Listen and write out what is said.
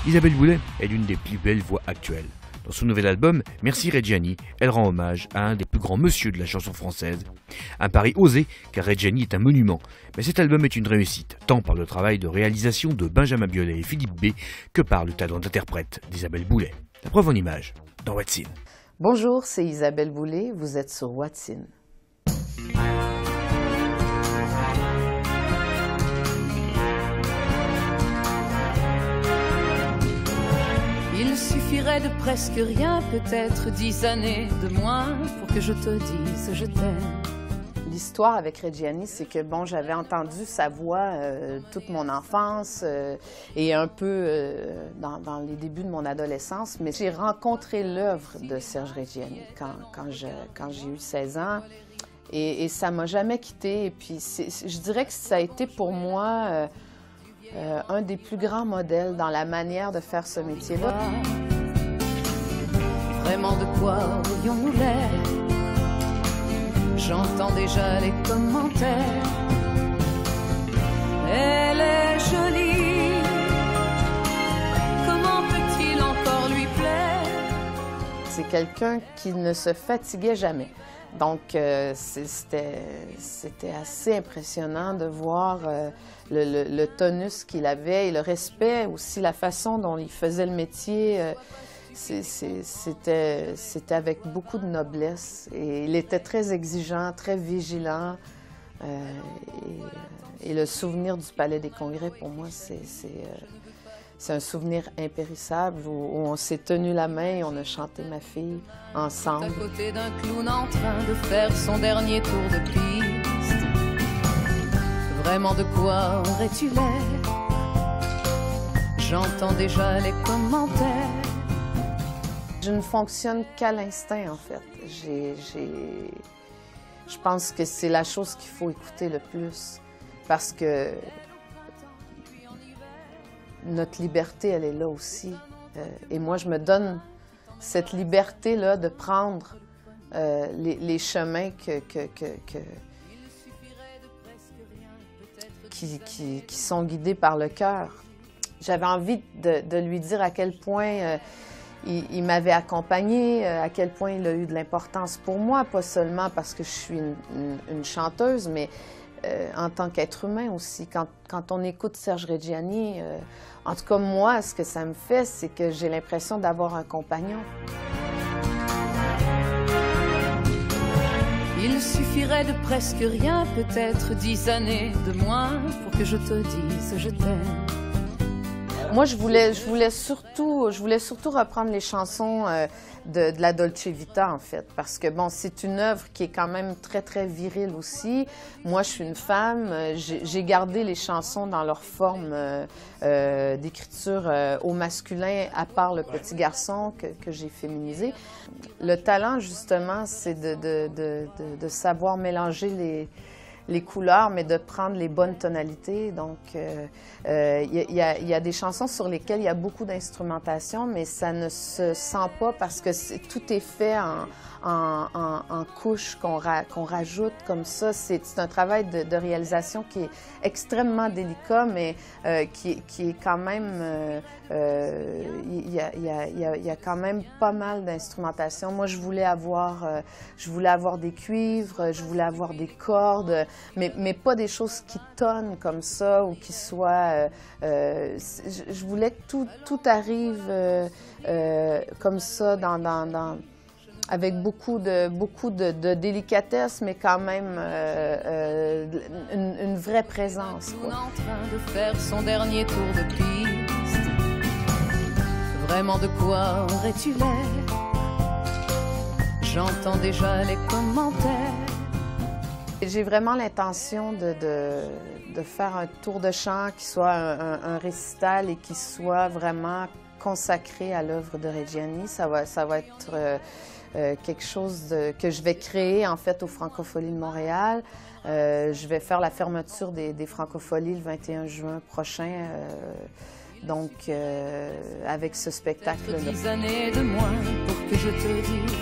Isabelle Boulay est l'une des plus belles voix actuelles. Dans son nouvel album, Merci Reggiani, elle rend hommage à un des plus grands messieurs de la chanson française. Un pari osé, car Reggiani est un monument. Mais cet album est une réussite, tant par le travail de réalisation de Benjamin Biolay et Philippe B, que par le talent d'interprète d'Isabelle Boulay. La preuve en image, dans What's In. Bonjour, c'est Isabelle Boulay, vous êtes sur What's In. Il suffirait de presque rien, peut-être 10 années de moins pour que je te dise je t'aime. L'histoire avec Reggiani, c'est que bon, j'avais entendu sa voix toute mon enfance et un peu dans les débuts de mon adolescence, mais j'ai rencontré l'œuvre de Serge Reggiani quand j'ai eu 16 ans et ça m'a jamais quitté. Et puis je dirais que ça a été pour moi un des plus grands modèles dans la manière de faire ce métier-là. Vraiment de quoi aurions-nous l'air? J'entends déjà les commentaires. Elle est jolie, comment peut-il encore lui plaire? C'est quelqu'un qui ne se fatiguait jamais. Donc, c'était assez impressionnant de voir le tonus qu'il avait et le respect, aussi la façon dont il faisait le métier. C'était avec beaucoup de noblesse. Et il était très exigeant, très vigilant. Et le souvenir du Palais des Congrès, pour moi, c'est un souvenir impérissable où on s'est tenu la main et on a chanté Ma fille ensemble. À côté d'un clown en train de faire son dernier tour de piste. Vraiment de quoi aurais-tu l'air? J'entends déjà les commentaires. Je ne fonctionne qu'à l'instinct, en fait. Je pense que c'est la chose qu'il faut écouter le plus parce que notre liberté, elle est là aussi. Et moi, je me donne cette liberté-là de prendre les chemins qui sont guidés par le cœur. J'avais envie de lui dire à quel point il m'avait accompagnée, à quel point il a eu de l'importance pour moi, pas seulement parce que je suis une chanteuse, mais en tant qu'être humain aussi. Quand on écoute Serge Reggiani, en tout cas moi, ce que ça me fait, c'est que j'ai l'impression d'avoir un compagnon. Il suffirait de presque rien, peut-être 10 années de moins pour que je te dise je t'aime. Moi, je voulais surtout reprendre les chansons de la Dolce Vita, en fait, parce que, bon, c'est une œuvre qui est quand même très, très virile aussi. Moi, je suis une femme. J'ai gardé les chansons dans leur forme d'écriture au masculin, à part Le Petit Garçon que j'ai féminisé. Le talent, justement, c'est de savoir mélanger les couleurs, mais de prendre les bonnes tonalités. Donc, il y a des chansons sur lesquelles il y a beaucoup d'instrumentation, mais ça ne se sent pas parce que tout est fait en couches qu'on rajoute comme ça. C'est un travail de réalisation qui est extrêmement délicat, mais qui est quand même... il y a quand même pas mal d'instrumentation. Moi, je voulais avoir des cuivres, je voulais avoir des cordes, mais pas des choses qui tonnent comme ça ou qui soient... je voulais que tout arrive comme ça avec beaucoup de délicatesse, mais quand même une vraie présence, quoi. En train de faire son dernier tour de piste. Vraiment de quoi aurais-tu l'air? J'entends déjà les commentaires. J'ai vraiment l'intention de faire un tour de chant qui soit un récital et qui soit vraiment consacré à l'œuvre de Reggiani. Ça va être quelque chose que je vais créer en fait aux Francopholies de Montréal. Je vais faire la fermeture des Francopholies le 21 juin prochain. Donc, avec ce spectacle-là. 10 années de moins pour que je te dise